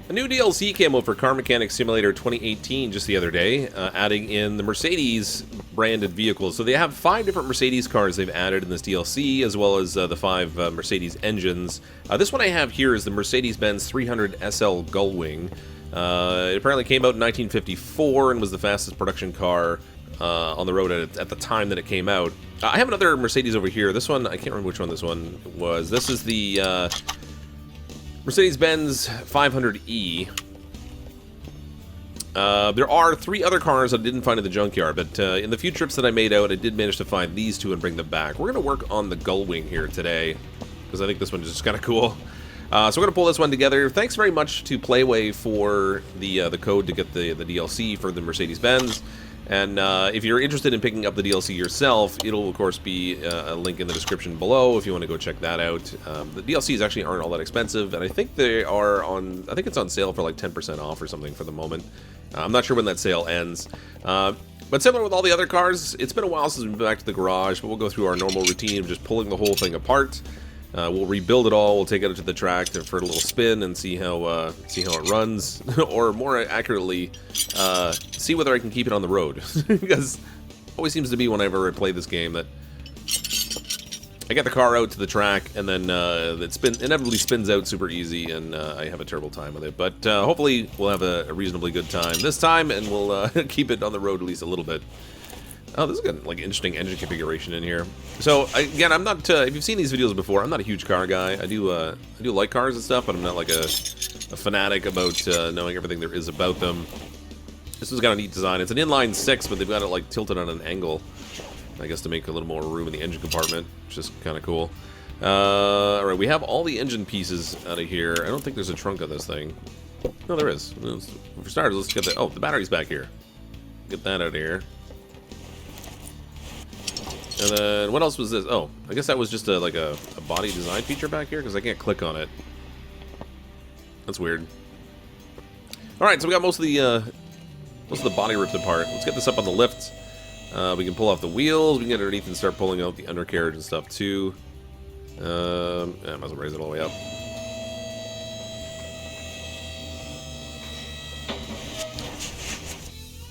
A new DLC came out for Car Mechanic Simulator 2018 just the other day, adding in the Mercedes branded vehicles. So they have 5 different Mercedes cars they've added in this DLC, as well as the 5 Mercedes engines. This one I have here is the Mercedes-Benz 300 SL Gullwing. It apparently came out in 1954 and was the fastest production car on the road at the time that it came out. I have another Mercedes over here. This one, I can't remember which one this one was. This is the Mercedes-Benz 500E. There are 3 other cars I didn't find in the junkyard, but in the few trips that I made out, I did manage to find these 2 and bring them back. We're going to work on the Gullwing here today, because I think this one is just kind of cool. So we're going to pull this one together. Thanks very much to Playway for the code to get the DLC for the Mercedes-Benz. And if you're interested in picking up the DLC yourself, it'll of course be a link in the description below if you want to go check that out. The DLCs actually aren't all that expensive, and I think they are on, I think it's on sale for like 10% off or something for the moment. I'm not sure when that sale ends. But similar with all the other cars, it's been a while since we've been back to the garage, but we'll go through our normal routine of just pulling the whole thing apart. We'll rebuild it all, we'll take it out to the track for a little spin and see how it runs, or more accurately, see whether I can keep it on the road. Because it always seems to be whenever I play this game that I get the car out to the track and then it inevitably spins out super easy and I have a terrible time with it. But hopefully we'll have a reasonably good time this time, and we'll keep it on the road at least a little bit. Oh, this is got like interesting engine configuration in here. So again, I'm not. If you've seen these videos before, I'm not a huge car guy. I do like cars and stuff, but I'm not like a fanatic about knowing everything there is about them. This has got a neat design. It's an inline 6, but they've got it like tilted on an angle, I guess, to make a little more room in the engine compartment, which is kind of cool. All right, we have all the engine pieces out of here. I don't think there's a trunk on this thing. No, there is. For starters, let's get the. Oh, the battery's back here. Get that out of here. And then, what else was this? Oh, I guess that was just like a body design feature back here, because I can't click on it. That's weird. Alright, so we got most of the body ripped apart. Let's get this up on the lift. We can pull off the wheels, we can get underneath and start pulling out the undercarriage and stuff, too. I might as well raise it all the way up.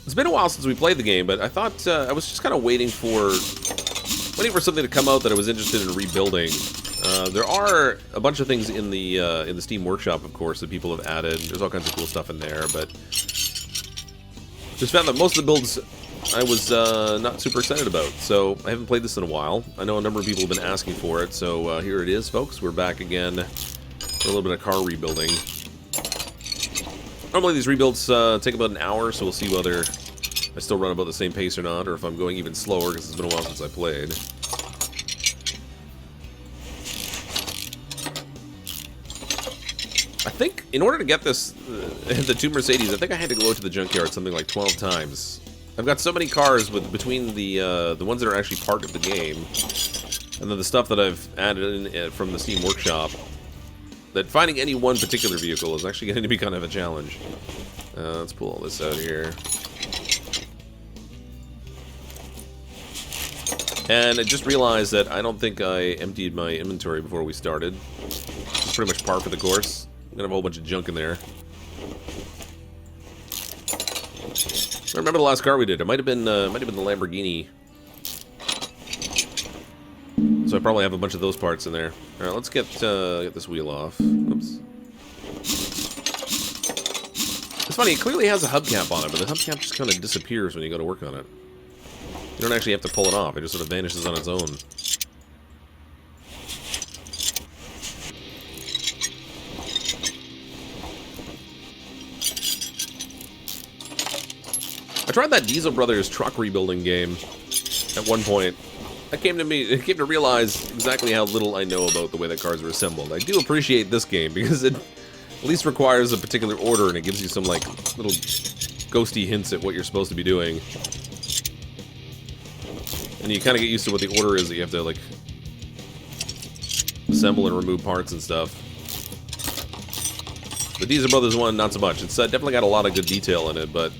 It's been a while since we played the game, but I thought I was just kind of waiting for something to come out that I was interested in rebuilding. There are a bunch of things in the Steam Workshop, of course, that people have added. There's all kinds of cool stuff in there, but just found that most of the builds I was not super excited about. So I haven't played this in a while. I know a number of people have been asking for it, so here it is, folks. We're back again for a little bit of car rebuilding. Normally these rebuilds take about an hour, so we'll see whether I still run about the same pace or not, or if I'm going even slower, because it's been a while since I played. I think, in order to get this, the 2 Mercedes, I think I had to go out to the junkyard something like 12 times. I've got so many cars between the ones that are actually part of the game, and then the stuff that I've added in from the Steam Workshop, that finding any one particular vehicle is actually going to be kind of a challenge. Let's pull all this out here. And I just realized that I don't think I emptied my inventory before we started. It's pretty much par for the course. I'm gonna have a whole bunch of junk in there. I remember the last car we did. It might have been the Lamborghini. So I probably have a bunch of those parts in there. All right, let's get this wheel off. Oops. It's funny. It clearly has a hubcap on it, but the hubcap just kind of disappears when you go to work on it. You don't actually have to pull it off. It just sort of vanishes on its own. I tried that Diesel Brothers truck rebuilding game at one point. It came to realize exactly how little I know about the way that cars are assembled. I do appreciate this game because it at least requires a particular order, and it gives you some like little ghosty hints at what you're supposed to be doing. And you kind of get used to what the order is that you have to, like, assemble and remove parts and stuff. The Diesel Brothers one, not so much. It's definitely got a lot of good detail in it, but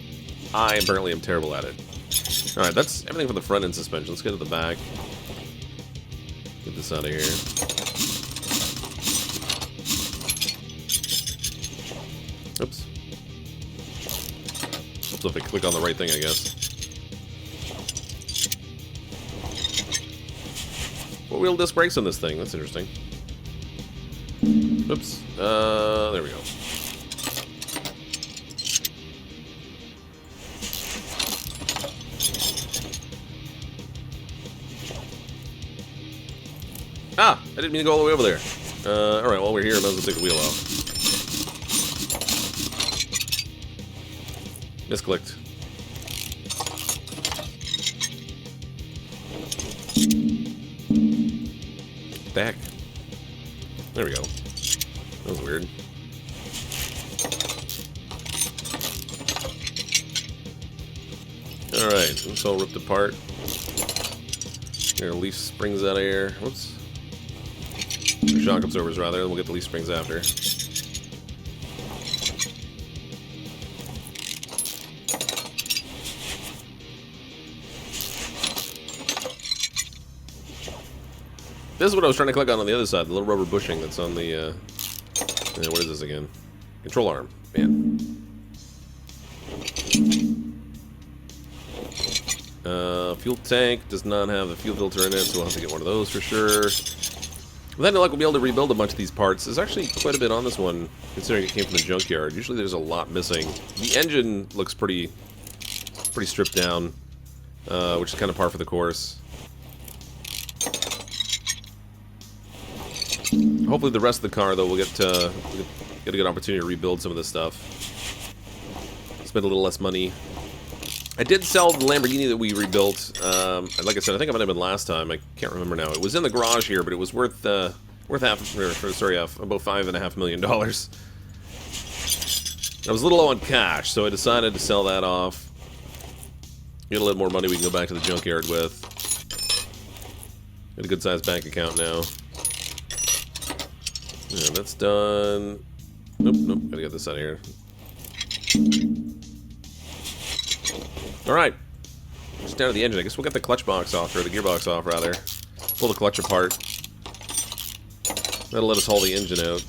I apparently am terrible at it. Alright, that's everything for the front end suspension. Let's get to the back. Get this out of here. Oops. So if I click on the right thing, I guess. Four-wheel disc brakes on this thing. That's interesting. Oops. There we go. Ah! I didn't mean to go all the way over there. Alright, while we're here, I might as well take the wheel off. Misclicked. Back. There we go. That was weird. Alright, it's all ripped apart. Here, leaf springs out of here. Whoops. Shock absorbers, rather, and we'll get the leaf springs after. This is what I was trying to click on the other side, the little rubber bushing that's on the, what is this again? Control arm. Man. Fuel tank does not have the fuel filter in it, so we'll have to get one of those for sure. With any luck, we'll be able to rebuild a bunch of these parts. There's actually quite a bit on this one, considering it came from the junkyard. Usually there's a lot missing. The engine looks pretty stripped down, which is kind of par for the course. Hopefully the rest of the car, though, we'll get a good opportunity to rebuild some of this stuff. Spend a little less money. I did sell the Lamborghini that we rebuilt. Like I said, I think I might have been last time. I can't remember now. It was in the garage here, but it was worth about $5.5 million. I was a little low on cash, so I decided to sell that off. Get a little more money we can go back to the junkyard with. Got a good-sized bank account now. Yeah, that's done. Nope, gotta get this out of here. Alright. Just down to the engine. I guess we'll get the clutch box off, or the gearbox off, rather. Pull the clutch apart. That'll let us haul the engine out.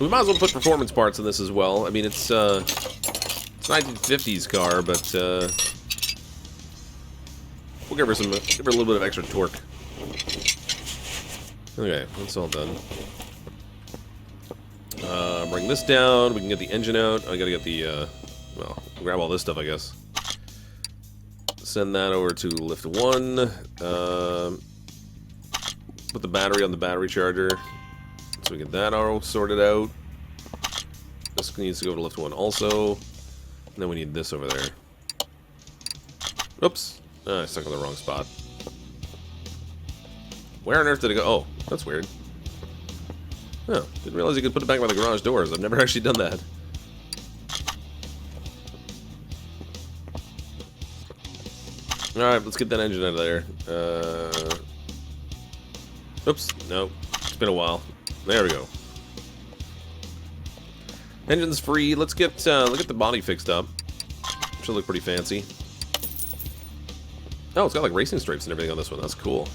We might as well put performance parts in this as well. I mean, it's 1950s car, but we'll give her a little bit of extra torque. Okay, that's all done. Bring this down. We can get the engine out. I gotta get the, well, grab all this stuff, I guess. Send that over to lift 1. Put the battery on the battery charger. So we get that all sorted out. This needs to go to lift 1 also. And then we need this over there. Oops. I stuck in the wrong spot. Where on earth did it go? Oh, that's weird. Oh, didn't realize you could put it back by the garage doors. I've never actually done that. Alright, let's get that engine out of there. Oops, no. It's been a while. There we go. Engine's free. Let's get the body fixed up. Should look pretty fancy. Oh, it's got like racing stripes and everything on this one. That's cool.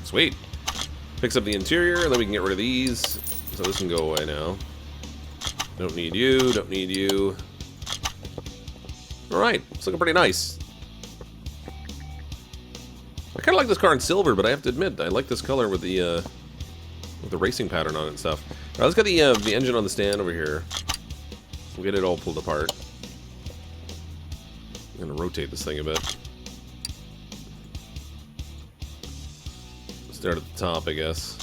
Sweet. Picks up the interior, and then we can get rid of these. So this can go away now. Don't need you, don't need you. Alright, it's looking pretty nice. I kind of like this car in silver, but I have to admit, I like this color with the racing pattern on it and stuff. Alright, let's get the engine on the stand over here. We'll get it all pulled apart. I'm going to rotate this thing a bit. Start at the top, I guess.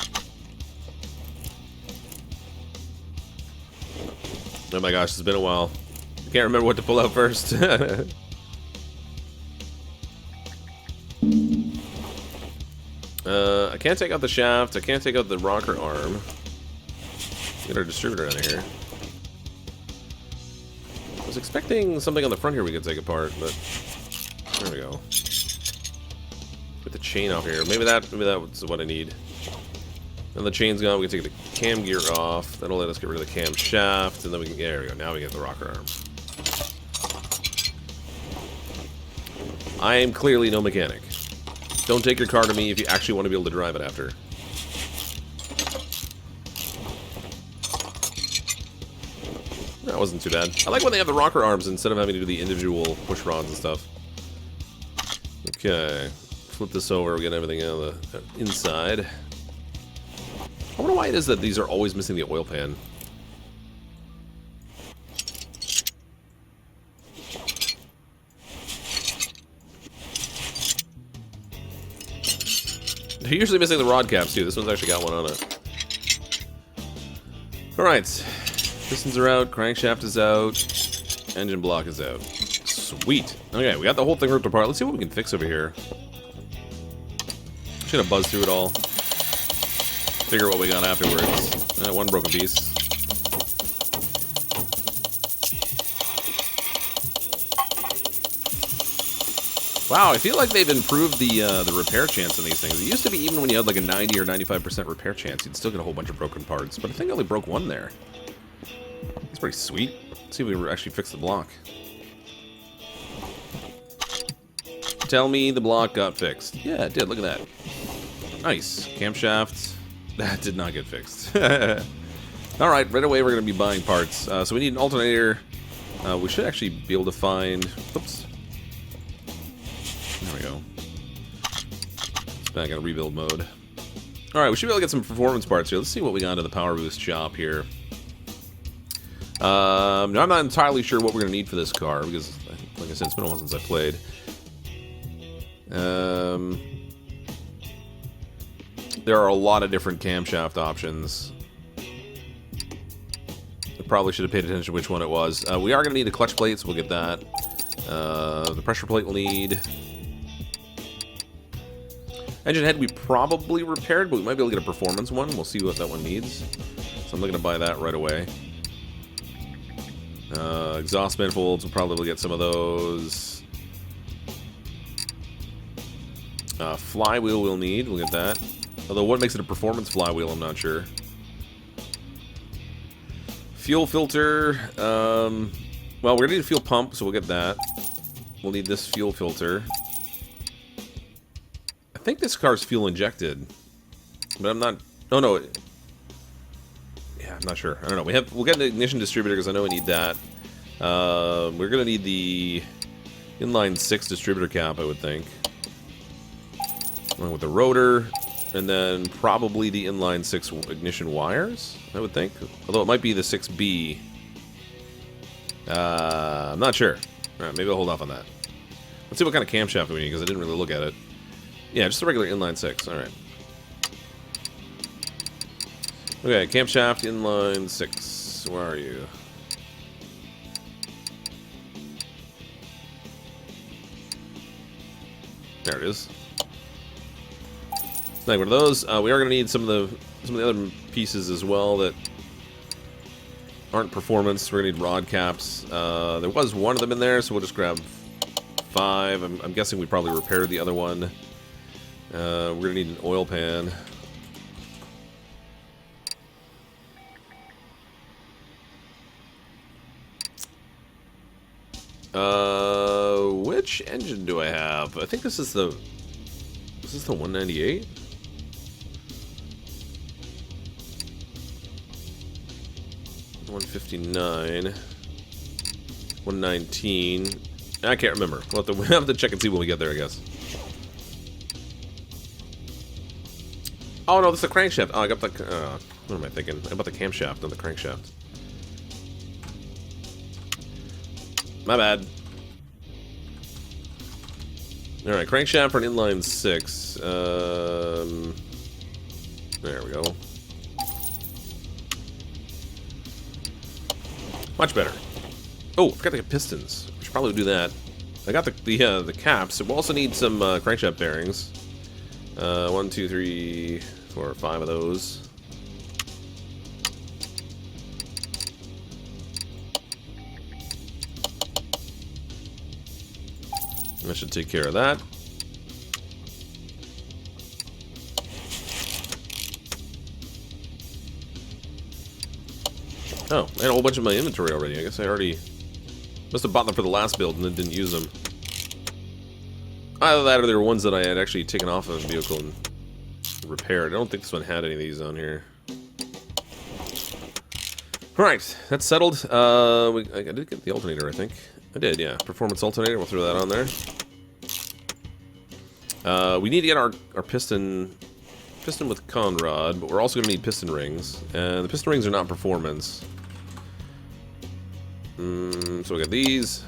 Oh my gosh, it's been a while. I can't remember what to pull out first. I can't take out the shaft. I can't take out the rocker arm. Get our distributor out of here. I was expecting something on the front here we could take apart, but there we go. Get the chain off here. Maybe that's what I need. And the chain's gone. We can take the cam gear off. That'll let us get rid of the cam shaft, and then we can. There we go. Now we get the rocker arm. I am clearly no mechanic. Don't take your car to me if you actually want to be able to drive it after. That wasn't too bad. I like when they have the rocker arms instead of having to do the individual push rods and stuff. Okay. Flip this over, we get everything out of the inside. I wonder why it is that these are always missing the oil pan. They're usually missing the rod caps too. This one's actually got one on it. Alright. Pistons are out, crankshaft is out, engine block is out. Sweet. Okay, we got the whole thing ripped apart. Let's see what we can fix over here. Just gonna buzz through it all. Figure what we got afterwards. One broken piece. Wow, I feel like they've improved the repair chance on these things. It used to be even when you had like a 90 or 95% repair chance, you'd still get a whole bunch of broken parts. But I think I only broke one there. That's pretty sweet. Let's see if we actually fix the block. Tell me the block got fixed. Yeah, it did. Look at that. Nice. Camshaft. That did not get fixed. Alright, right away we're going to be buying parts. So we need an alternator. We should actually be able to find... Oops. There we go. It's back in rebuild mode. Alright, we should be able to get some performance parts here. Let's see what we got in the power boost shop here. Now I'm not entirely sure what we're going to need for this car, because, like I said, it's been a while since I played. There are a lot of different camshaft options. I probably should have paid attention to which one it was. We are going to need a clutch plate, so we'll get that. The pressure plate we'll need. Engine head we probably repaired, but we might be able to get a performance one. We'll see what that one needs. So I'm looking to buy that right away. Exhaust manifolds, we'll probably get some of those. Flywheel we'll need, we'll get that. Although what makes it a performance flywheel, I'm not sure. Fuel filter, well, we're gonna need a fuel pump, so we'll get that. We'll need this fuel filter. I think this car's fuel injected, but I'm not. Oh no. Yeah, I'm not sure. I don't know. We'll get an ignition distributor because I know we need that. We're gonna need the inline 6 distributor cap, I would think. Along with the rotor, and then probably the inline 6 ignition wires, I would think. Although it might be the 6B. I'm not sure. Alright, maybe I'll hold off on that. Let's see what kind of camshaft we need, because I didn't really look at it. Yeah, just a regular inline 6. Alright. Okay, camshaft inline 6. Where are you? There it is. Like one of those. We are going to need some of the other pieces as well that aren't performance. We're going to need rod caps. There was one of them in there, so we'll just grab 5. I'm guessing we probably repaired the other one. We're going to need an oil pan. Which engine do I have? I think this is the 198. 159, 119. I can't remember. We'll have to check and see when we get there, I guess. Oh no, this is the crankshaft. Oh, I got the. What am I thinking? I got the camshaft, not the crankshaft. My bad. All right, crankshaft for an inline 6. There we go. Much better. Oh, I forgot to get pistons. We should probably do that. I got the caps. We'll also need some crankshaft bearings. 1, 2, 3, 4, 5 of those. That should take care of that. Oh, I had a whole bunch of my inventory already. I guess I already must have bought them for the last build and then didn't use them. Either that or there were ones that I had actually taken off of the vehicle and repaired. I don't think this one had any of these on here. Alright, that's settled. I did get the alternator, I think. I did, yeah. Performance alternator, we'll throw that on there. We need to get our piston with conrod, but we're also going to need piston rings. And the piston rings are not performance. So we got these.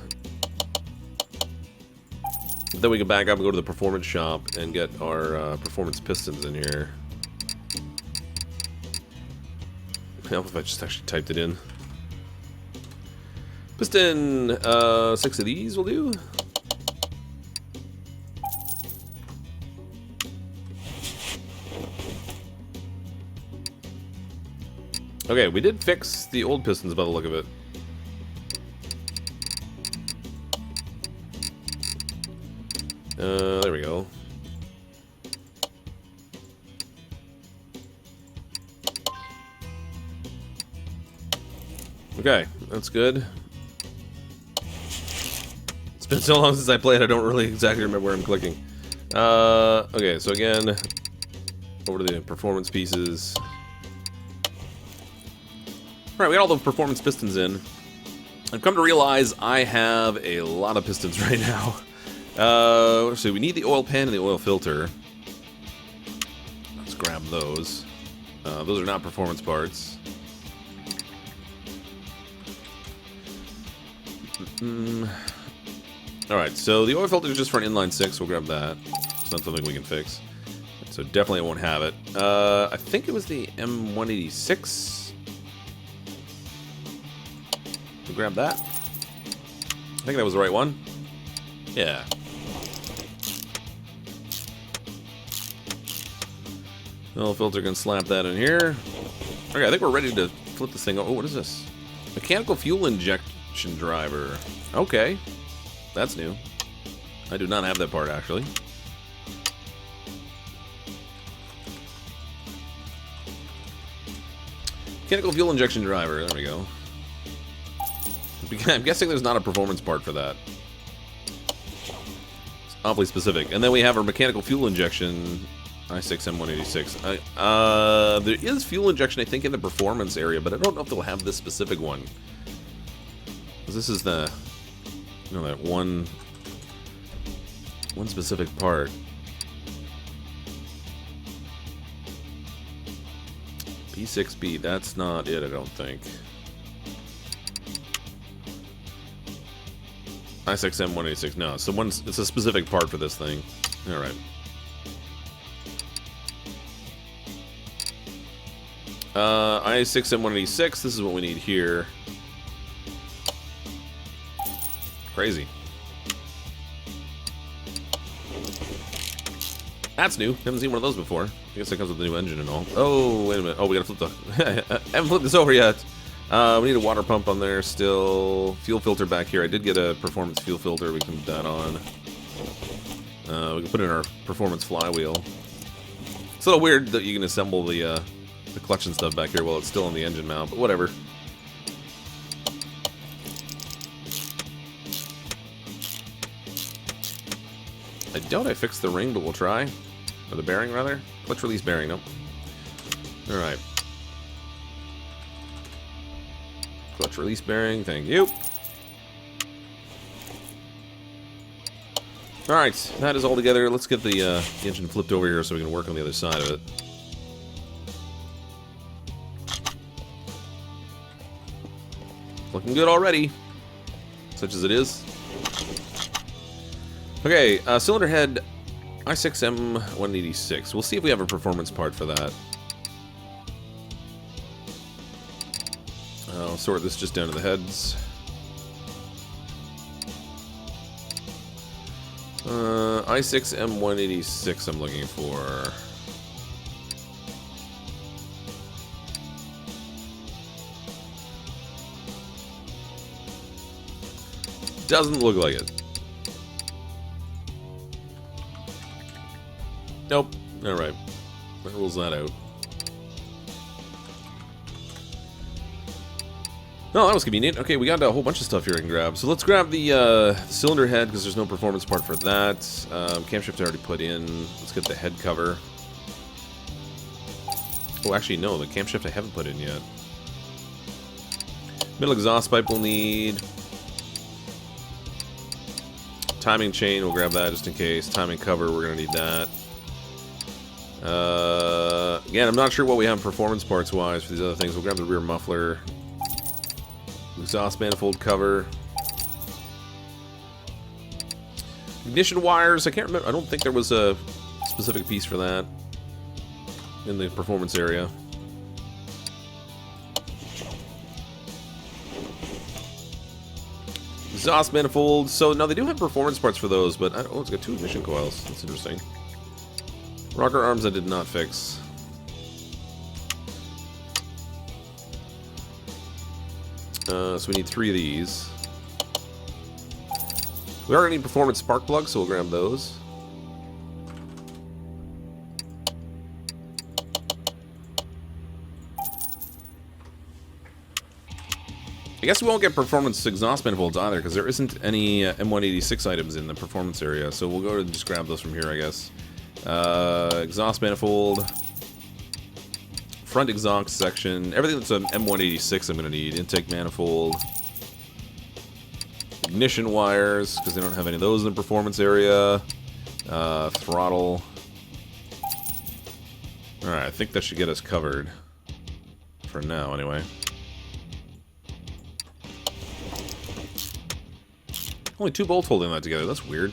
Then we can back up and go to the performance shop and get our performance pistons in here. Help if I just actually typed it in. Piston, 6 of these will do. Okay, we did fix the old pistons by the look of it. There we go. Okay, that's good. It's been so long since I played, I don't really exactly remember where I'm clicking. Okay, so again, over to the performance pieces. Alright, we got all the performance pistons in. I've come to realize I have a lot of pistons right now. So we need the oil pan and the oil filter. Let's grab those. Those are not performance parts. Alright, so the oil filter is just for an inline 6. We'll grab that. It's not something we can fix. So definitely won't have it. I think it was the M186. We'll grab that. I think that was the right one. Yeah. Oil filter can slap that in here. Okay, I think we're ready to flip this thing. Oh, what is this? Mechanical fuel injection driver. Okay. That's new. I do not have that part, actually. Mechanical fuel injection driver. There we go. I'm guessing there's not a performance part for that. It's awfully specific. And then we have our mechanical fuel injection i6M186. There is fuel injection, I think, in the performance area, but I don't know if they'll have this specific one. Because this is the, you know, that one specific part. P6B, that's not it, I don't think. i6M186, no. So it's a specific part for this thing. Alright. i6M186, this is what we need here. Crazy. That's new. Haven't seen one of those before. I guess it comes with the new engine and all. Oh, wait a minute. Oh, we gotta flip the... I haven't flipped this over yet. We need a water pump on there still. Fuel filter back here. I did get a performance fuel filter. We can put that on. We can put in our performance flywheel. It's a little weird that you can assemble the clutch and stuff back here while it's still in the engine mount, but whatever. I doubt I fixed the ring, but we'll try. Or the bearing, rather. Clutch release bearing, nope. Alright. Clutch release bearing, thank you. Alright, that is all together. Let's get the engine flipped over here so we can work on the other side of it. Looking good already. Such as it is. Okay, cylinder head i6M186. We'll see if we have a performance part for that. I'll sort this just down to the heads. i6M186 I'm looking for. Doesn't look like it. Nope. Alright. That rules that out. Oh, that was convenient. Okay, we got a whole bunch of stuff here I can grab. So let's grab the cylinder head, because there's no performance part for that. Camshaft I already put in. Let's get the head cover. Oh, actually, no. The camshaft I haven't put in yet. Middle exhaust pipe we'll need. Timing chain, we'll grab that just in case. Timing cover, we're going to need that. Again, I'm not sure what we have performance parts wise for these other things. We'll grab the rear muffler. Exhaust manifold cover. Ignition wires, I can't remember. I don't think there was a specific piece for that in the performance area. Exhaust manifold. So, now they do have performance parts for those, but oh, it's got 2 ignition coils. That's interesting. Rocker arms I did not fix. So we need 3 of these. We already need performance spark plugs, so we'll grab those. I guess we won't get performance exhaust manifolds either, because there isn't any M186 items in the performance area, so we'll go and just grab those from here, I guess. Exhaust manifold, front exhaust section, everything that's an M186 I'm going to need. Intake manifold, ignition wires, because they don't have any of those in the performance area. Throttle. Alright, I think that should get us covered. For now, anyway. Only 2 bolts holding that together. That's weird.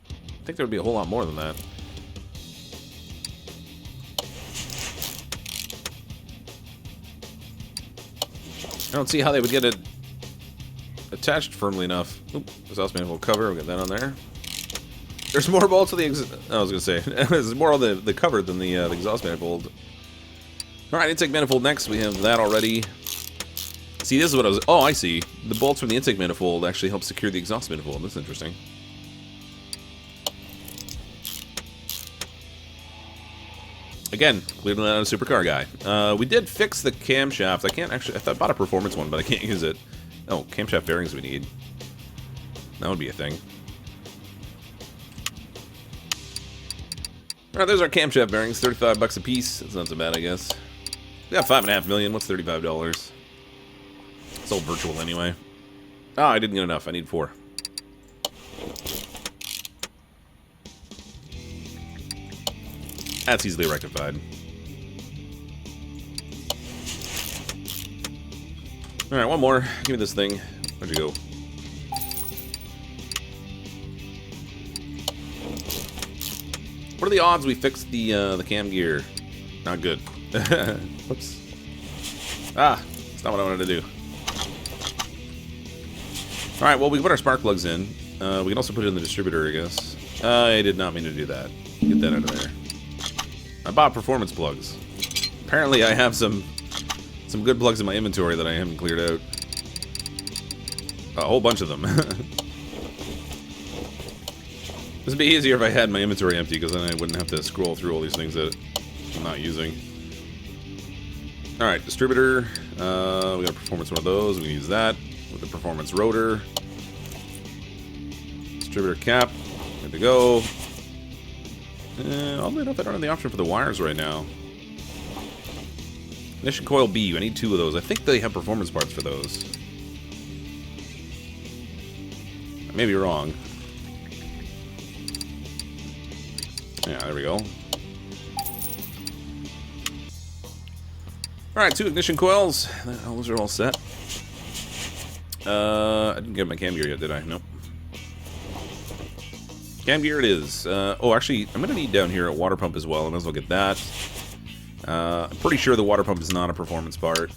I think there would be a whole lot more than that. I don't see how they would get it attached firmly enough. Oop, exhaust manifold cover. We'll get that on there. There's more bolts of the I was going to say. There's more on the cover than the exhaust manifold. Alright, intake manifold next. We have that already. See, this is what I was... Oh, I see. The bolts from the intake manifold actually help secure the exhaust manifold. That's interesting. Again, clearly not a supercar guy. We did fix the camshaft. I can't actually... I bought a performance one, but I can't use it. Oh, camshaft bearings we need. That would be a thing. Alright, there's our camshaft bearings. 35 bucks a piece. That's not so bad, I guess. We got 5.5 million. What's $35? It's all virtual anyway. Oh, I didn't get enough. I need 4. That's easily rectified. Alright, one more. Give me this thing. Where'd you go? What are the odds we fixed the cam gear? Not good. Whoops. Ah, that's not what I wanted to do. Alright, well, we can put our spark plugs in. We can also put it in the distributor, I guess. I did not mean to do that. Get that out of there. I bought performance plugs. Apparently, I have some good plugs in my inventory that I haven't cleared out. A whole bunch of them. This would be easier if I had my inventory empty, because then I wouldn't have to scroll through all these things that I'm not using. Alright, distributor. We got a performance one of those. We can use that with the performance rotor. Distributor cap. Good to go. Oddly enough, I don't have the option for the wires right now. Ignition coil B. I need 2 of those. I think they have performance parts for those. I may be wrong. Yeah, there we go. Alright, 2 ignition coils. Those are all set. I didn't get my cam gear yet, did I? Nope. Cam gear it is. Oh, actually, I'm going to need down here a water pump as well. I might as well get that. I'm pretty sure the water pump is not a performance part.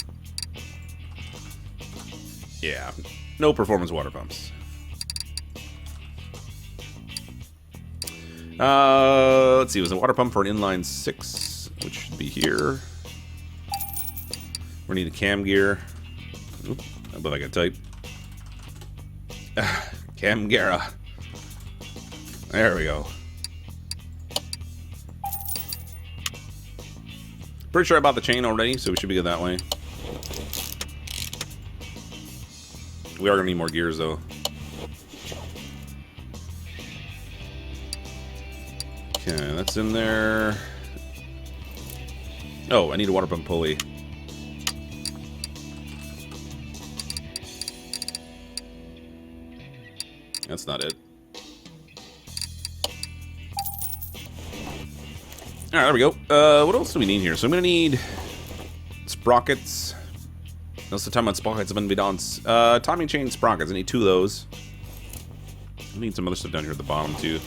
Yeah, no performance water pumps. Let's see, it was a water pump for an inline 6, which should be here. We need a cam gear. Oop, I believe I got type. Cam gear. There we go. Pretty sure I bought the chain already, so we should be good that way. We are going to need more gears, though. Okay, that's in there. Oh, I need a water pump pulley. That's not it. Alright, there we go. What else do we need here? So I'm going to need sprockets. Most of the time on sprockets, I'm going to be on timing chain sprockets. I need 2 of those. I need some other stuff down here at the bottom, too.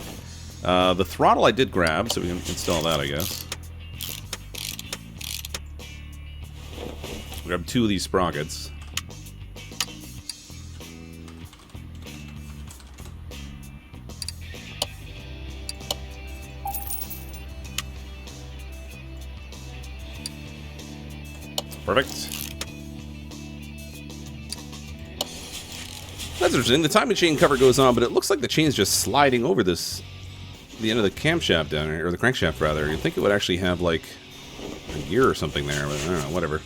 The throttle I did grab, so we can install that, I guess. Grab 2 of these sprockets. Perfect. That's interesting. The timing chain cover goes on, but it looks like the chain's just sliding over the end of the camshaft down here, or the crankshaft rather. You'd think it would actually have like a gear or something there, but I don't know, whatever.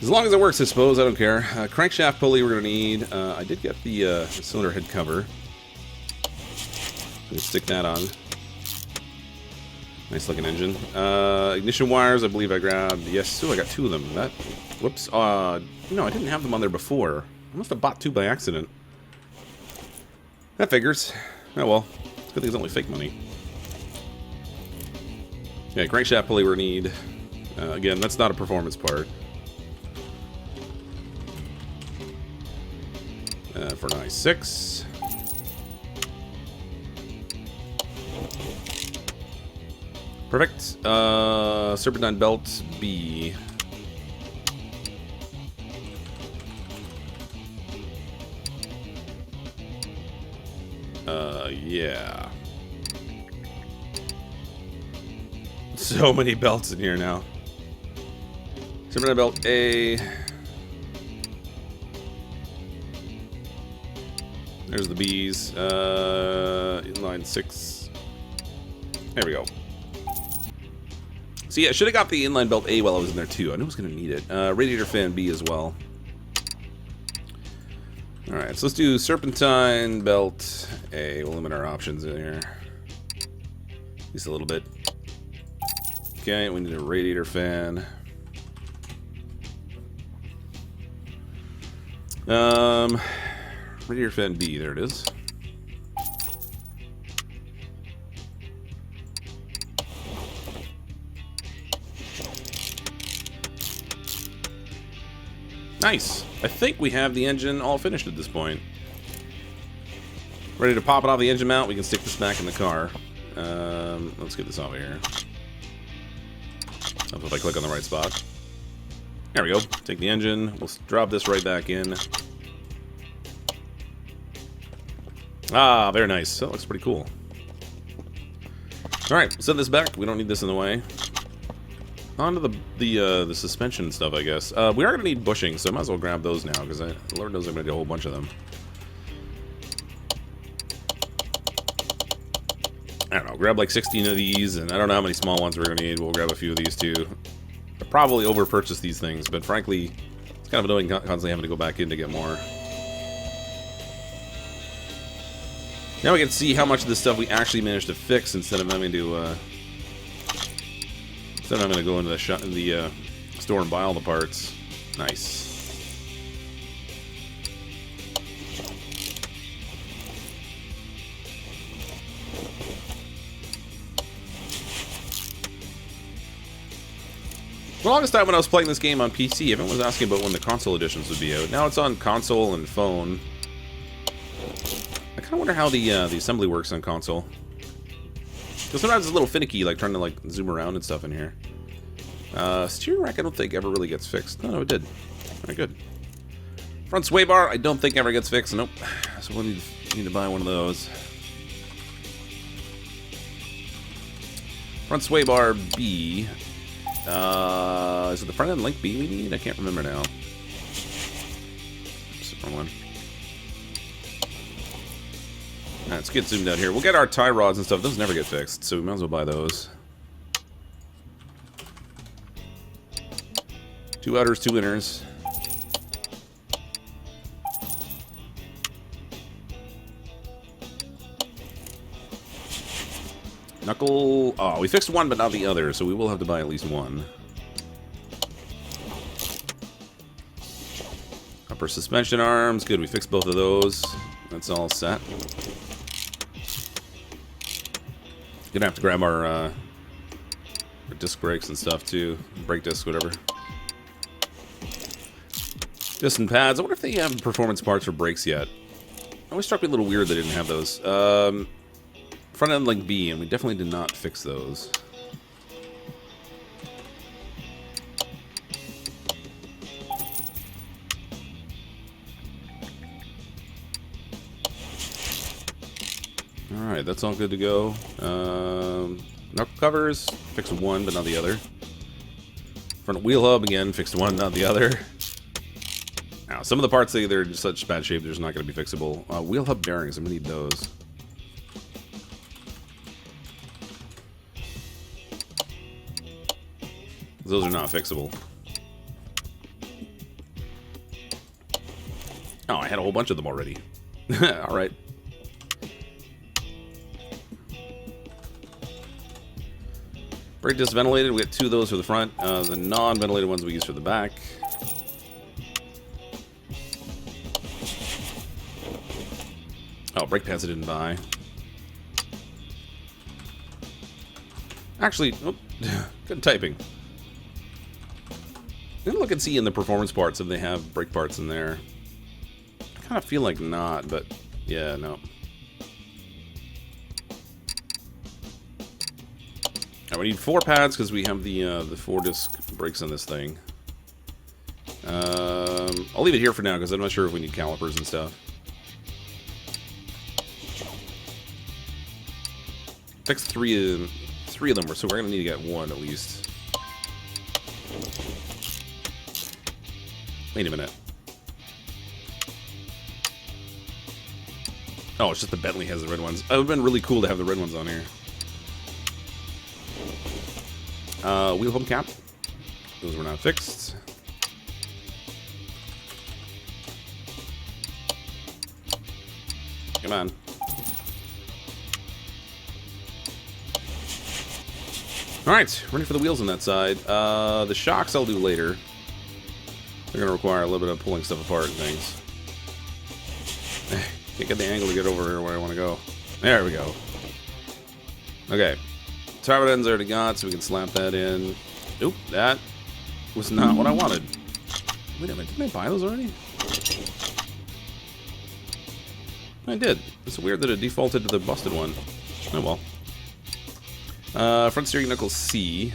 As long as it works, I suppose. I don't care. Crankshaft pulley we're going to need. I did get the cylinder head cover. So stick that on. Nice looking engine. Ignition wires, I believe I grabbed. Yes, I got 2 of them. That, whoops. No, I didn't have them on there before. I must have bought 2 by accident. That figures. Oh well. Good thing it's only fake money. Yeah, crankshaft pulley we need. Again, that's not a performance part. For an I6. Perfect. Serpentine belt B. Yeah. So many belts in here now. Serpentine belt A. There's the B's. Inline 6. There we go. So yeah, I should have got the inline belt A while I was in there too. I knew I was going to need it. Radiator fan B as well. Alright, so let's do serpentine belt A. We'll limit our options in here. At least a little bit. Okay, we need a radiator fan. Radiator fan B, there it is. Nice. I think we have the engine all finished at this point. Ready to pop it off the engine mount. We can stick this back in the car. Let's get this off of here. If I click on the right spot. There we go. Take the engine. We'll drop this right back in. Ah, very nice. That looks pretty cool. Alright, set this back. We don't need this in the way. On to the suspension stuff, I guess. We are going to need bushings, so I might as well grab those now, because Lord knows I'm going to do a whole bunch of them. I don't know, grab like 16 of these, and I don't know how many small ones we're going to need. We'll grab a few of these too. I'll probably over-purchase these things, but frankly, it's kind of annoying constantly having to go back in to get more. Now we can see how much of this stuff we actually managed to fix instead of having to go into the store and buy all the parts. Nice. For the longest time when I was playing this game on PC, everyone was asking about when the console editions would be out. Now it's on console and phone. I kind of wonder how the assembly works on console. Because sometimes it's a little finicky, like trying to like zoom around and stuff in here. Steering rack I don't think ever really gets fixed. No, it did. Very good. Front sway bar I don't think ever gets fixed. Nope. So we'll need to buy one of those. Front sway bar B. Is it the front end link B we need? I can't remember now. Oops, wrong one. Alright, let's get zoomed out here. We'll get our tie rods and stuff. Those never get fixed, so we might as well buy those. 2 outers, 2 inners. Knuckle. Oh, we fixed one, but not the other, so we will have to buy at least one. Upper suspension arms. Good, we fixed both of those. That's all set. Gonna have to grab our disc brakes and stuff too. Brake discs, whatever. Discs and pads. I wonder if they have performance parts for brakes yet. It always struck me a little weird they didn't have those. Front end link B, and we definitely did not fix those. Alright, that's all good to go. Knuckle covers, fixed one but not the other. Front wheel hub, again, fixed one, not the other. Now, some of the parts, they're in such bad shape, they're just not going to be fixable. Wheel hub bearings, I'm going to need those. Those are not fixable. Oh, I had a whole bunch of them already. Alright. Brake disc ventilated, we got 2 of those for the front. The non-ventilated ones we use for the back. Oh, brake pads I didn't buy. Actually, oh, good typing. I'm gonna look and see in the performance parts if they have brake parts in there. I kind of feel like not, but yeah, no. Now we need 4 pads because we have the 4-disc brakes on this thing. I'll leave it here for now because I'm not sure if we need calipers and stuff. Fixed 3 of them, so we're gonna need to get 1 at least. Wait a minute. Oh, it's just the Bentley has the red ones. It would have been really cool to have the red ones on here. Wheel hub cap. Those were not fixed. Come on. Alright, ready for the wheels on that side. The shocks I'll do later. They're going to require a little bit of pulling stuff apart and things. Can't get the angle to get over here where I want to go. There we go. Okay. Turbo ends I already got, so we can slap that in. Oop, that was not what I wanted. Wait a minute, didn't I buy those already? I did. It's weird that it defaulted to the busted one. Oh well. Front steering knuckle C.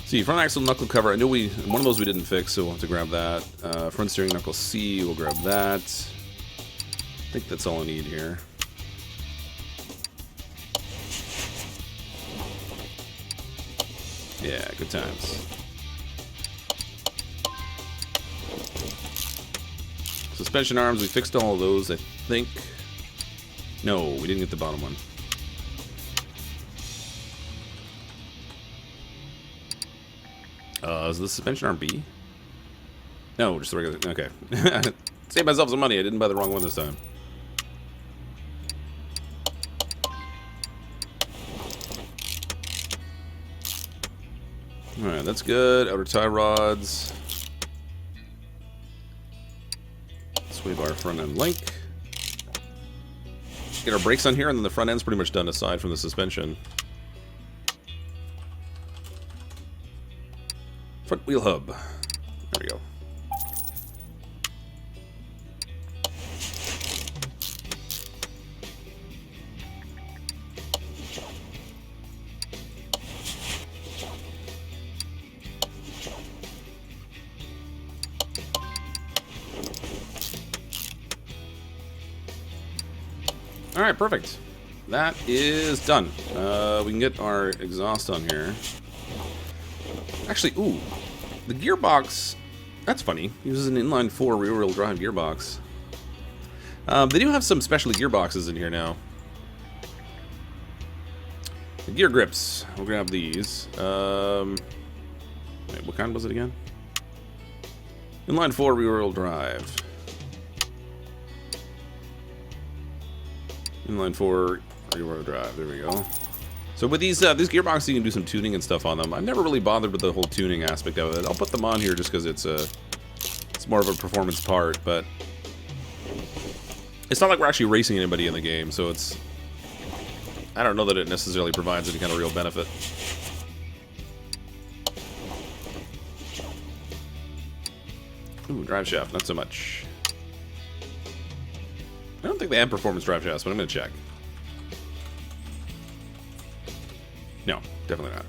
See, front axle knuckle cover. I know one of those we didn't fix, so we'll have to grab that. Front steering knuckle C, we'll grab that. I think that's all I need here. Yeah, good times. Suspension arms, we fixed all of those, I think. No, we didn't get the bottom one. Is the suspension arm B? No, just the regular. Okay. Saved myself some money. I didn't buy the wrong one this time. Alright, that's good. Outer tie rods. Sway bar front end link. Get our brakes on here, and then the front end's pretty much done aside from the suspension. Front wheel hub. There we go. Alright, perfect. That is done. We can get our exhaust on here. Actually, ooh, the gearbox, that's funny. It uses an inline 4 rear-wheel drive gearbox. They do have some specialty gearboxes in here now. The gear grips, we'll grab these. Wait, what kind was it again? Inline 4 rear-wheel drive. Inline 4 rear-wheel drive, there we go. So with these gearboxes, you can do some tuning and stuff on them. I've never really bothered with the whole tuning aspect of it. I'll put them on here just because it's more of a performance part, but it's not like we're actually racing anybody in the game, so it's... I don't know that it necessarily provides any kind of real benefit. Ooh, drive shaft, not so much. I don't think they have performance drive shafts, but I'm going to check. No, definitely not.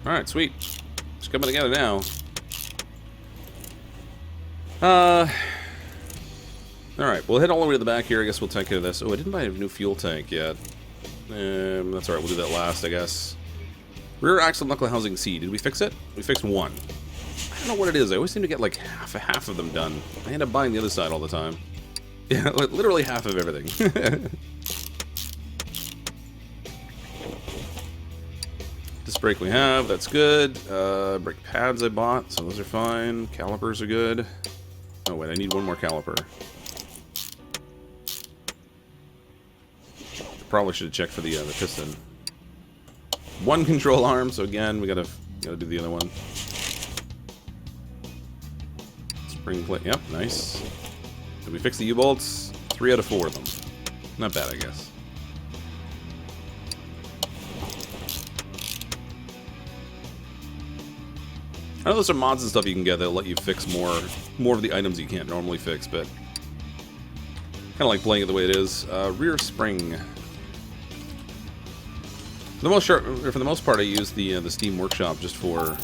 Alright, sweet. It's coming together now. Alright, we'll head all the way to the back here. I guess we'll take care of this. Oh, I didn't buy a new fuel tank yet. That's alright, we'll do that last, I guess. Rear axle knuckle housing C. Did we fix it? We fixed one. I don't know what it is. I always seem to get like half of them done. I end up buying the other side all the time. Yeah, literally half of everything. Disc brake we have, that's good. Brake pads I bought, so those are fine. Calipers are good. Oh wait, I need one more caliper. Probably should have checked for the piston. One control arm, so again, we gotta do the other one. Spring plate, yep, nice. Did we fix the U-bolts? 3 out of 4 of them. Not bad, I guess. I know there's some mods and stuff you can get that'll let you fix more of the items you can't normally fix, but kind of like playing it the way it is. Rear spring. For the most part, I use the Steam Workshop just for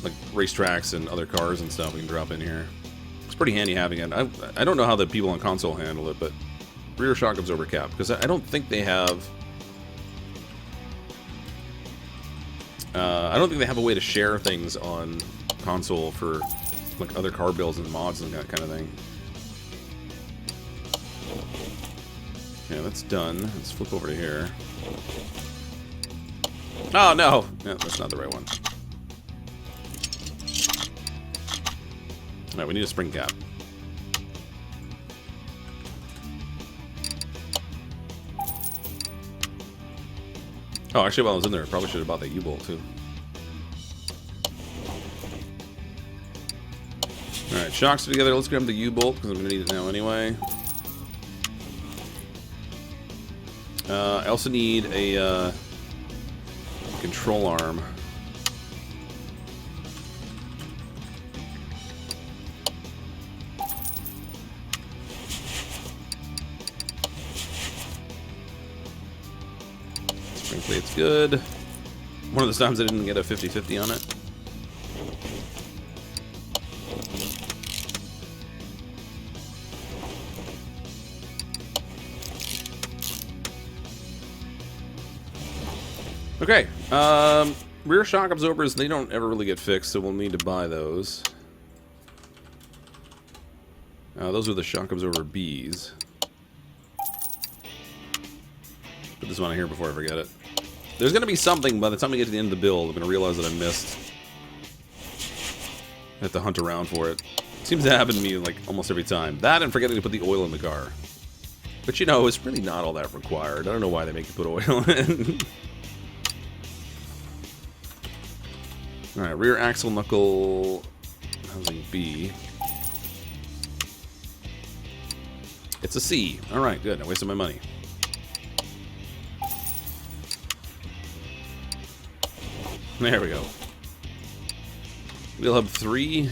like racetracks and other cars and stuff we can drop in here. It's pretty handy having it. I don't know how the people on console handle it, but rear shock absorber cap, because I don't think they have. I don't think they have a way to share things on console for like other car builds and mods and that kind of thing. Okay, that's done. Let's flip over to here. Oh, no! No, that's not the right one. Alright, we need a spring cap. Oh, actually, while I was in there, I probably should have bought that U-bolt, too. Alright, shocks are together. Let's grab the U-bolt, because I'm going to need it now anyway. I also need a control arm. Spring plate's good. One of those times I didn't get a 50-50 on it. Okay, rear shock absorbers, they don't ever really get fixed, so we'll need to buy those. Those are the shock absorber Bs. Put this one in here before I forget it. There's going to be something by the time we get to the end of the build, I'm going to realize that I missed. I have to hunt around for it. It seems to happen to me like almost every time. That and forgetting to put the oil in the car. But you know, it's really not all that required. I don't know why they make you put oil in. Alright, rear axle knuckle housing B. It's a C. Alright, good. I wasted my money. There we go. Wheel hub 3.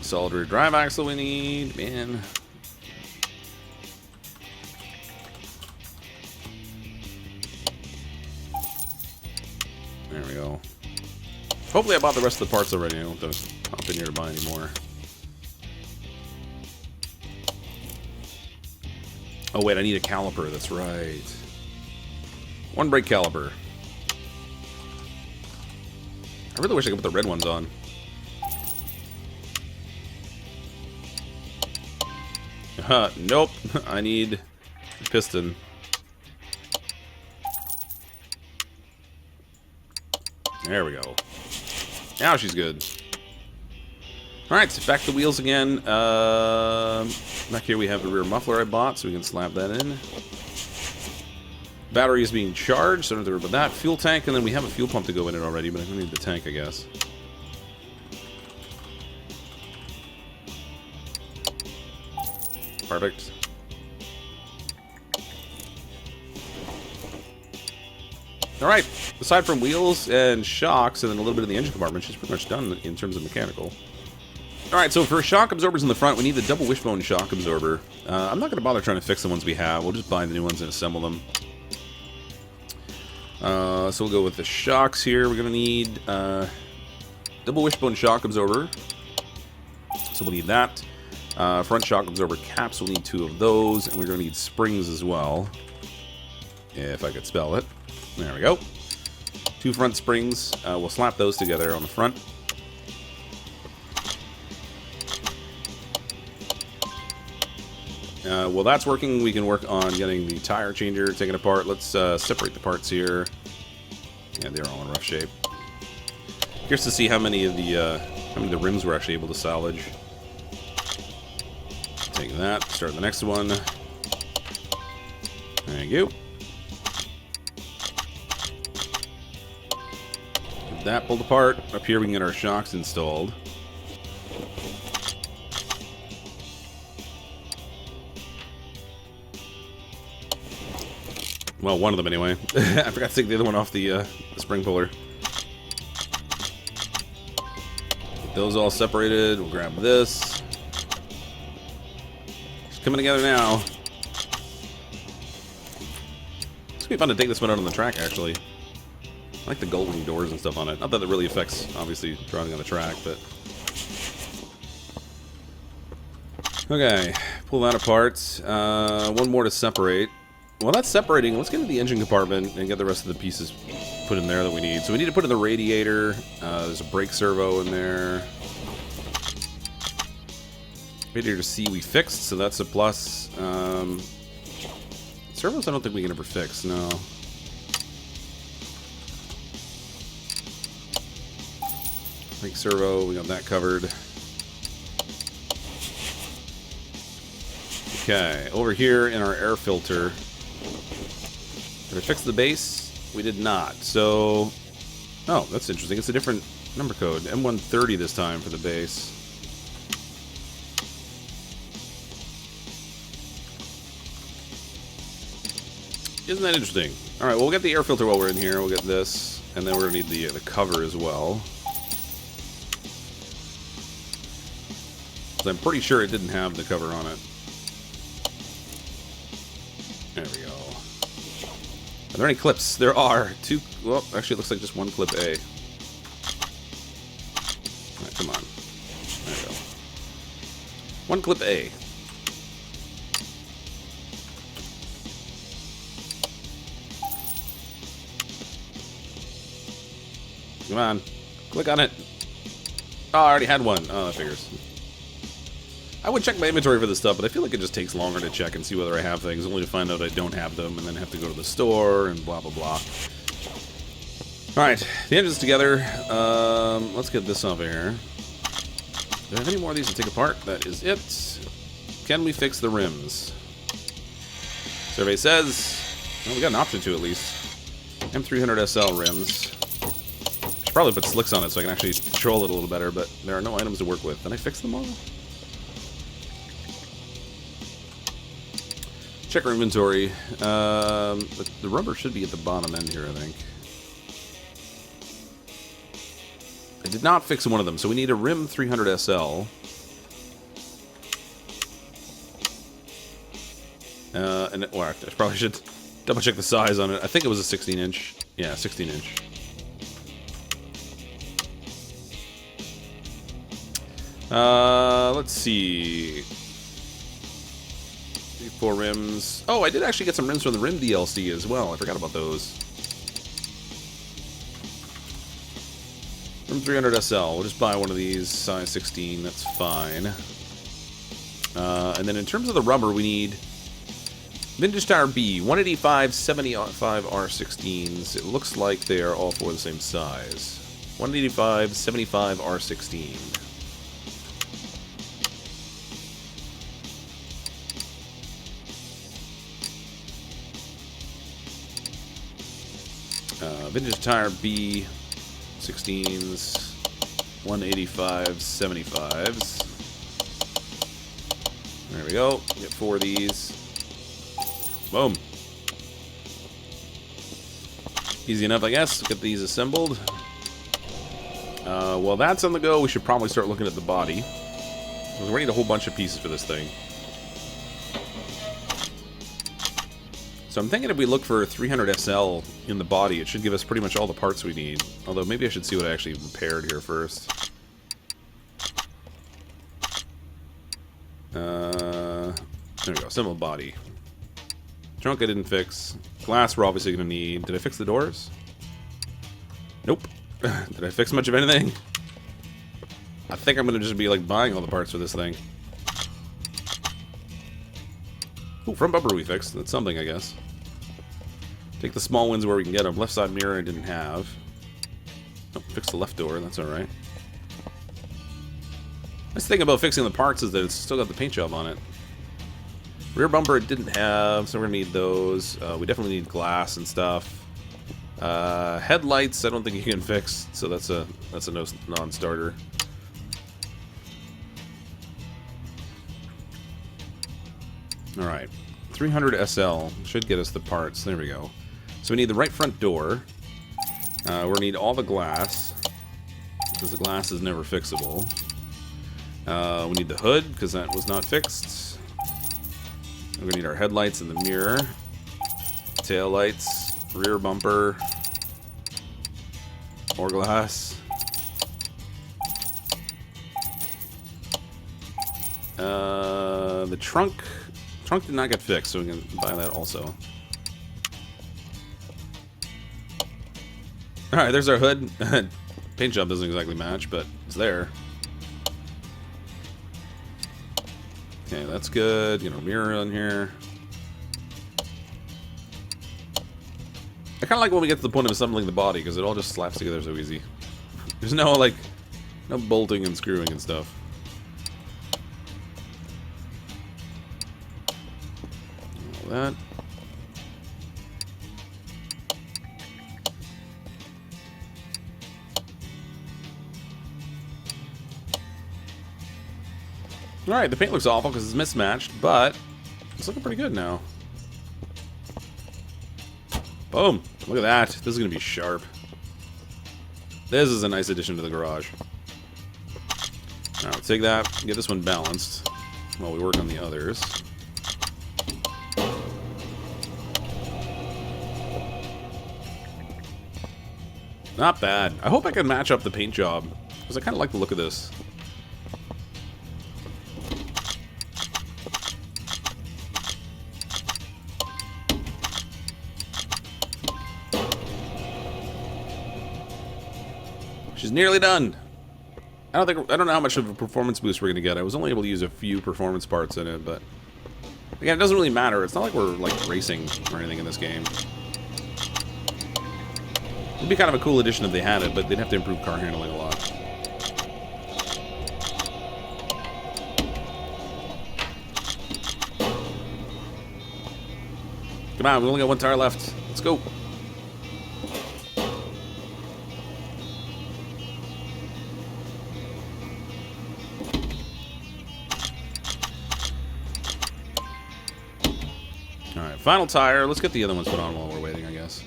Solid rear drive axle we need, man. There we go. Hopefully I bought the rest of the parts already. I don't have to hop in here to buy any more. Oh wait, I need a caliper, that's right. One brake caliper. I really wish I could put the red ones on. Nope. I need a piston. There we go. Now she's good. Alright, back to the wheels again. Back here we have the rear muffler I bought, so we can slap that in. Battery is being charged, so I don't have to worry about that. Fuel tank, and then we have a fuel pump to go in it already, but I don't need the tank, I guess. Perfect. Alright, aside from wheels and shocks and then a little bit of the engine compartment, she's pretty much done in terms of mechanical. Alright, so for shock absorbers in the front, we need the double wishbone shock absorber. I'm not going to bother trying to fix the ones we have. We'll just buy the new ones and assemble them. So we'll go with the shocks here. We're going to need double wishbone shock absorber. So we'll need that. Front shock absorber caps, we'll need 2 of those. And we're going to need springs as well. If I could spell it. There we go. 2 front springs. We'll slap those together on the front. While that's working, we can work on getting the tire changer taken apart. Let's separate the parts here. Yeah, they're all in rough shape. Curious to see how many of the rims we're actually able to salvage. Take that. Start the next one. Thank you. Get that pulled apart. Up here we can get our shocks installed. Well, one of them anyway. I forgot to take the other one off the spring puller. Get those all separated. We'll grab this. It's coming together now. It's gonna be fun to take this one out on the track, actually. I like the Gullwing doors and stuff on it. Not that it really affects, obviously, driving on the track, but... Okay, pull that apart. One more to separate. While that's separating, let's get into the engine compartment and get the rest of the pieces put in there that we need. So we need to put in the radiator. There's a brake servo in there. Radiator C we fixed, so that's a plus. Servos I don't think we can ever fix, no. Brake servo, we got that covered. Okay, over here in our air filter... Did I fix the base? We did not. So, oh, that's interesting. It's a different number code. M130 this time for the base. Isn't that interesting? All right, well, we'll get the air filter while we're in here. We'll get this, and then we're gonna need the cover as well. So I'm pretty sure it didn't have the cover on it. There we go. Are there any clips? There are. 2. Well, actually, it looks like just 1 clip A. Alright, come on. There we go. 1 clip A. Come on. Click on it. Oh, I already had one. Oh, that figures. I would check my inventory for this stuff, but I feel like it just takes longer to check and see whether I have things, only to find out I don't have them, and then have to go to the store, and blah, blah, blah. Alright, the engine's together. Let's get this off of here. Do I have any more of these to take apart? That is it. Can we fix the rims? Survey says... Well, we got an option to, at least. M300 SL rims. I should probably put slicks on it so I can actually control it a little better, but there are no items to work with. Did I fix them all? Check our inventory. The rubber should be at the bottom end here, I think. I did not fix one of them, so we need a rim 300 SL. Well, I probably should double check the size on it. I think it was a 16-inch. Yeah, 16-inch. Let's see. 4 rims. Oh, I did actually get some rims from the Rim DLC as well. I forgot about those. Rim 300 SL. We'll just buy one of these, size 16. That's fine. And then in terms of the rubber, we need vintage tire B, 185 75 R16s. It looks like they are all four the same size. 185 75 R16. Vintage tire B, 16s, 185 75s. There we go. Get 4 of these. Boom. Easy enough, I guess. Get these assembled. While that's on the go, we should probably start looking at the body. Because we need a whole bunch of pieces for this thing. So I'm thinking if we look for 300 SL in the body, it should give us pretty much all the parts we need. Although maybe I should see what I actually repaired here first. There we go. Assembled body. Trunk I didn't fix. Glass we're obviously going to need. Did I fix the doors? Nope. Did I fix much of anything? I think I'm going to just be like buying all the parts for this thing. Ooh, front bumper we fixed. That's something, I guess. Take the small ones where we can get them. Left side mirror I didn't have. Oh, fix the left door. That's alright. Nice thing about fixing the parts is that it's still got the paint job on it. Rear bumper it didn't have, so we're going to need those. We definitely need glass and stuff. Headlights I don't think you can fix, so that's a non-starter. Alright, 300 SL should get us the parts. There we go. So we need the right front door. We're going to need all the glass, because the glass is never fixable. We need the hood, because that was not fixed. We're going to need our headlights and the mirror. Tail lights, rear bumper, more glass. The trunk did not get fixed, so we can buy that also. Alright, there's our hood. Paint job doesn't exactly match, but it's there. Okay, that's good. Get our mirror on here. I kind of like when we get to the point of assembling the body, because it all just slaps together so easy. There's no, like, no bolting and screwing and stuff. All that. Alright, the paint looks awful because it's mismatched, but it's looking pretty good now. Boom! Look at that. This is going to be sharp. This is a nice addition to the garage. Alright, take that, get this one balanced while we work on the others. Not bad. I hope I can match up the paint job, because I kind of like the look of this. She's nearly done. I don't know how much of a performance boost we're gonna get. I was only able to use a few performance parts in it, but again, it doesn't really matter. It's not like we're like racing or anything in this game. It'd be kind of a cool addition if they had it, but they'd have to improve car handling a lot. Come on, we only got one tire left. Let's go. Alright, final tire. Let's get the other ones put on while we're waiting, I guess.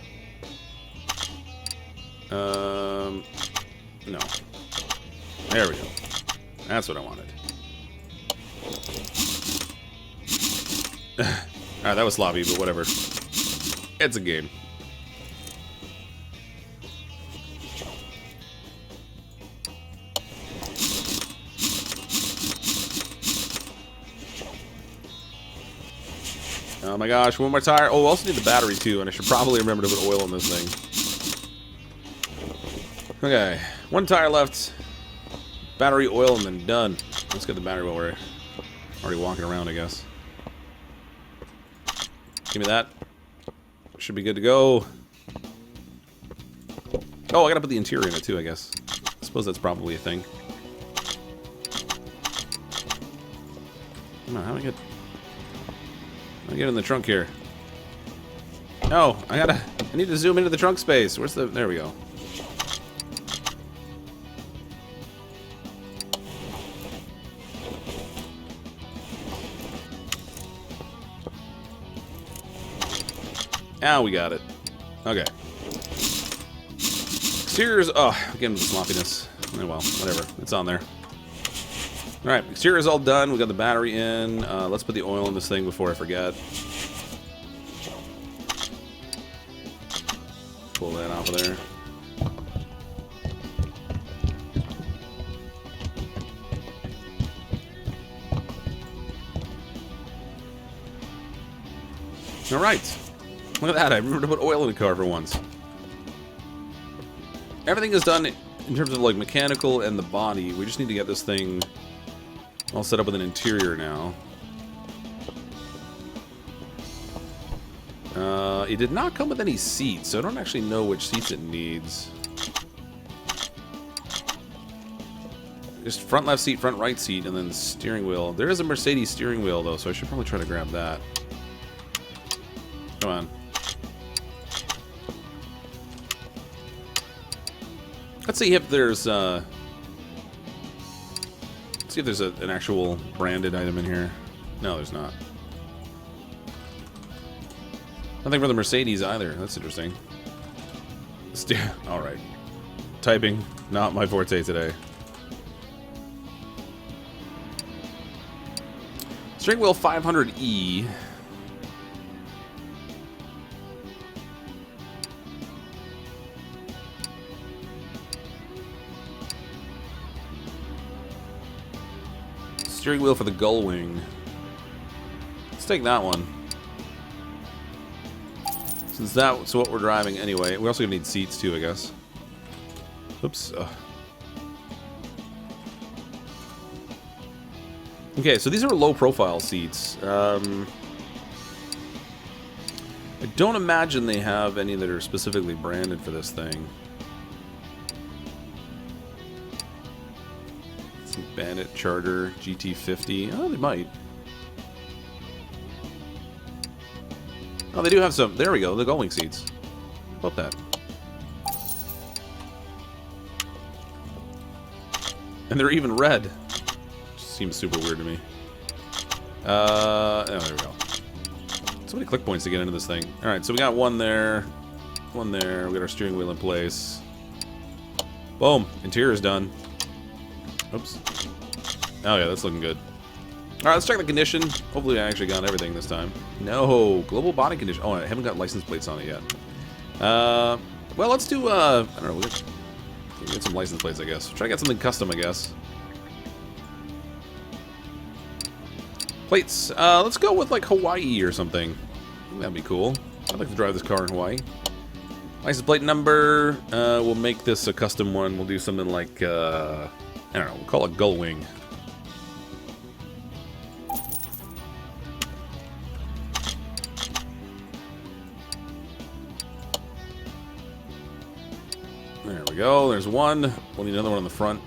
No. There we go. That's what I wanted. Alright, that was sloppy, but whatever. It's a game. Oh my gosh, one more tire. Oh, we also need the battery too, and I should probably remember to put oil in this thing. Okay, one tire left. Battery, oil, and then done. Let's get the battery while we're Already walking around, I guess. Give me that. Should be good to go. Oh, I gotta put the interior in it too, I guess. I suppose that's probably a thing. Come on, how do I get in the trunk here? No, I need to zoom into the trunk space. Where's the... There we go. Now we got it. Okay. Exterior's... Oh, again with the sloppiness. Oh, well, whatever. It's on there. Alright, exterior's all done. We got the battery in. Let's put the oil in this thing before I forget. Pull that off of there. Alright. Look at that. I remember to put oil in the car for once. Everything is done in terms of like mechanical and the body. We just need to get this thing all set up with an interior now. It did not come with any seats, so I don't actually know which seats it needs. Just front left seat, front right seat, and then steering wheel. There is a Mercedes steering wheel though, so I should probably try to grab that. Come on. Let's see if there's an actual branded item in here. No, there's not. Nothing for the Mercedes either. That's interesting. All right. Typing, not my forte today. Steering wheel 500E. Steering wheel for the Gullwing. Let's take that one. Since that's what we're driving anyway. We're also gonna need seats too, I guess. Oops. Okay, so these are low-profile seats. I don't imagine they have any that are specifically branded for this thing. Bandit, Charger, GT50. Oh, they might. Oh, they do have some. There we go, the Gullwing seats. How about that? And they're even red. Seems super weird to me. Oh, there we go. So many click points to get into this thing. Alright, so we got one there. One there. We got our steering wheel in place. Boom. Interior's done. Oops. Oh yeah, that's looking good. Alright, let's check the condition. Hopefully I actually got everything this time. No, global body condition. Oh, I haven't got license plates on it yet. Well, let's do, I don't know, we'll get some license plates, I guess. Try to get something custom, I guess. Plates. Let's go with, like, Hawaii or something. I think that'd be cool. I'd like to drive this car in Hawaii. License plate number. We'll make this a custom one. We'll do something like, I don't know, we'll call it Gullwing. There we go. There's one. We'll need another one on the front.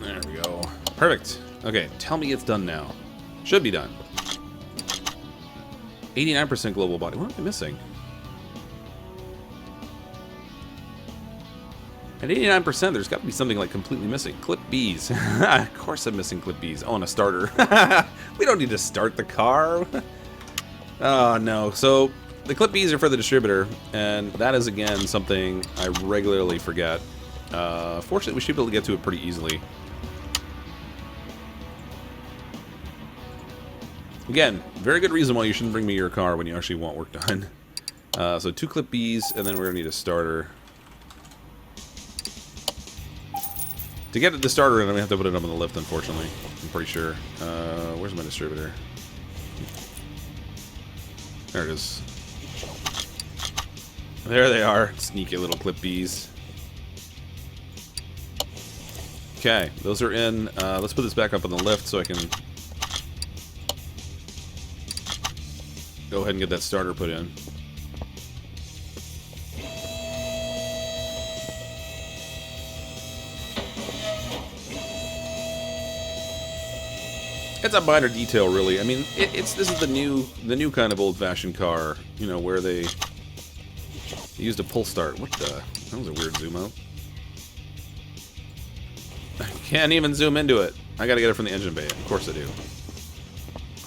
There we go. Perfect. Okay, tell me it's done now. Should be done. 89% global body. What am I missing? At 89%, there's got to be something like completely missing. Clip Bs. Of course I'm missing clip Bs. Oh, and a starter. We don't need to start the car. Oh, no. So, the clip Bs are for the distributor, and that is, again, something I regularly forget. Fortunately, we should be able to get to it pretty easily. Again, very good reason why you shouldn't bring me your car when you actually want work done. So 2 clip Bs, and then we're going to need a starter. To get the starter in, I'm going to have to put it up on the lift, unfortunately. I'm pretty sure. Where's my distributor? There it is. There they are. Sneaky little clip Bs. Okay, those are in. Let's put this back up on the lift so I can go ahead and get that starter put in. It's a minor detail, really. I mean, this is the new kind of old-fashioned car, you know, where they used a pull start. What the? That was a weird zoom out. I can't even zoom into it. I gotta get it from the engine bay. Of course I do.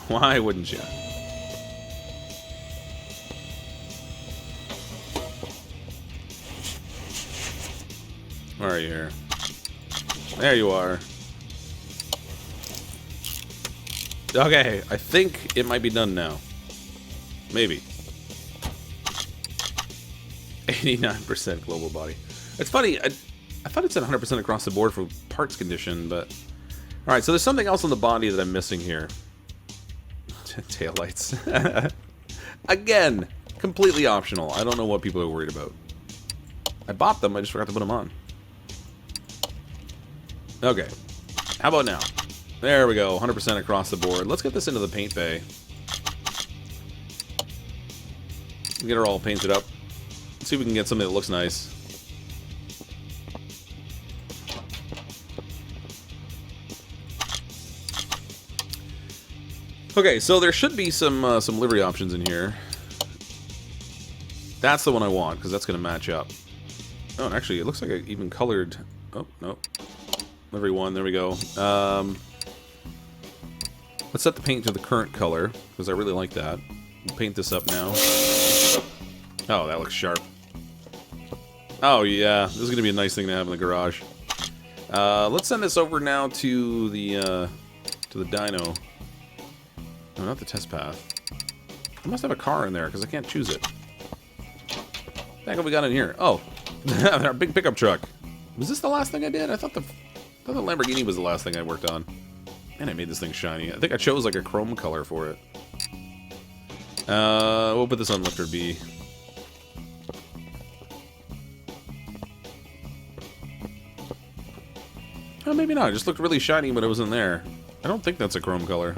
Why wouldn't you? Where are you here? There you are. Okay, I think it might be done now. Maybe. 89% global body. It's funny, I thought it said 100% across the board for parts condition, but... Alright, so there's something else on the body that I'm missing here. Taillights. Again, completely optional. I don't know what people are worried about. I bought them, I just forgot to put them on. Okay. How about now? There we go, 100% across the board. Let's get this into the paint bay. Get her all painted up. Let's see if we can get something that looks nice. Okay, so there should be some livery options in here. That's the one I want, because that's going to match up. Oh, and actually, it looks like I even colored... Oh, no. Livery 1, there we go. Let's set the paint to the current color, because I really like that. We'll paint this up now. Oh, that looks sharp. Oh, yeah. This is going to be a nice thing to have in the garage. Let's send this over now to the dyno. No, not the test path. I must have a car in there, because I can't choose it. What the heck have we got in here? Oh, our big pickup truck. Was this the last thing I did? I thought the Lamborghini was the last thing I worked on. And I made this thing shiny. I think I chose like a chrome color for it. We'll put this on lifter B. Oh, maybe not. It just looked really shiny when it was in there. I don't think that's a chrome color.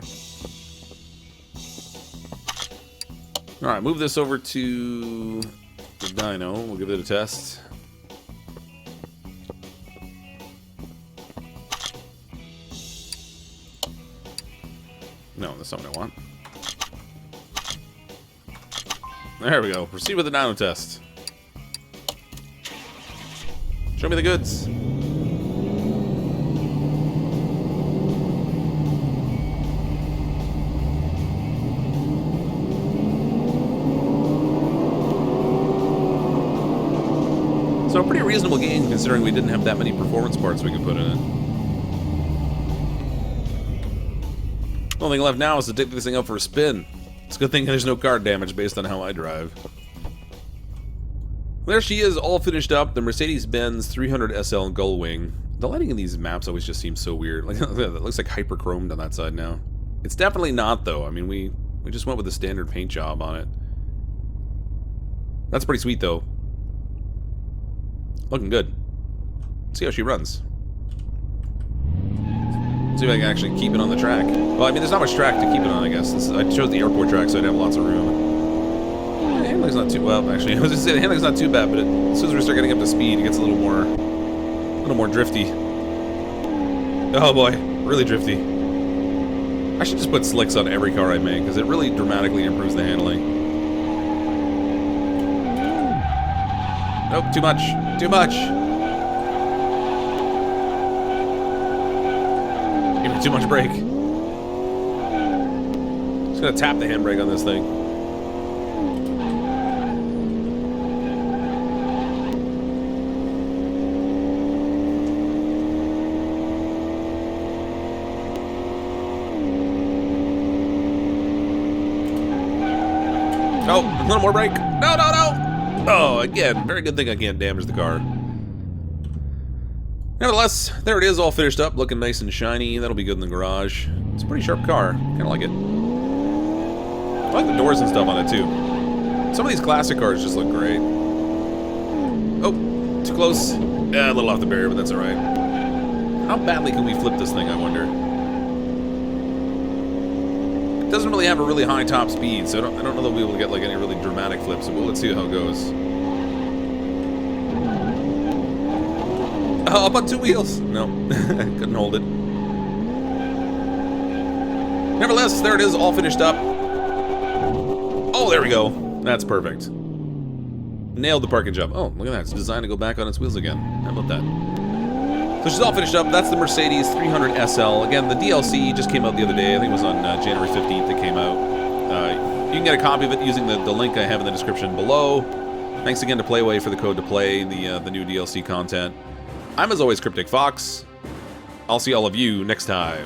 Alright, move this over to the dyno. We'll give it a test. No, that's not what I want. There we go. Proceed with the dyno test. Show me the goods. So a pretty reasonable game considering we didn't have that many performance parts we could put in it. The only thing left now is to take this thing up for a spin. It's a good thing there's no car damage based on how I drive. There she is, all finished up, the Mercedes-Benz 300 SL Gullwing. The lighting in these maps always just seems so weird. Like, it looks like hyper-chromed on that side now. It's definitely not, though. I mean, we just went with the standard paint job on it. That's pretty sweet, though. Looking good. Let's see how she runs. See if I can actually keep it on the track. Well, I mean, there's not much track to keep it on, I guess. I chose the airport track so I'd have lots of room. The handling's not too... Well, actually, I was going to say the handling's not too bad, but as soon as we start getting up to speed, it gets a little more drifty. Oh boy, really drifty. I should just put slicks on every car I make, because it really dramatically improves the handling. Nope, too much. Too much. Give me too much brake. Just gonna tap the handbrake on this thing. Oh, a little more brake. No, no, no! Oh, again, very good thing I can't damage the car. Nevertheless, there it is, all finished up, looking nice and shiny. That'll be good in the garage. It's a pretty sharp car. Kind of like it. I like the doors and stuff on it, too. Some of these classic cars just look great. Oh, too close. Yeah, a little off the barrier, but that's alright. How badly can we flip this thing, I wonder? It doesn't really have a really high top speed, so I don't know that we'll be able to get like any really dramatic flips. Well, let's see how it goes. Oh, up on 2 wheels. No, couldn't hold it. Nevertheless, there it is, all finished up. Oh, there we go. That's perfect. Nailed the parking job. Oh, look at that. It's designed to go back on its wheels again. How about that? So she's all finished up. That's the Mercedes 300 SL. Again, the DLC just came out the other day. I think it was on January 15th it came out. You can get a copy of it using the link I have in the description below. Thanks again to Playway for the code to play the new DLC content. I'm, as always, CrypticFox. I'll see all of you next time.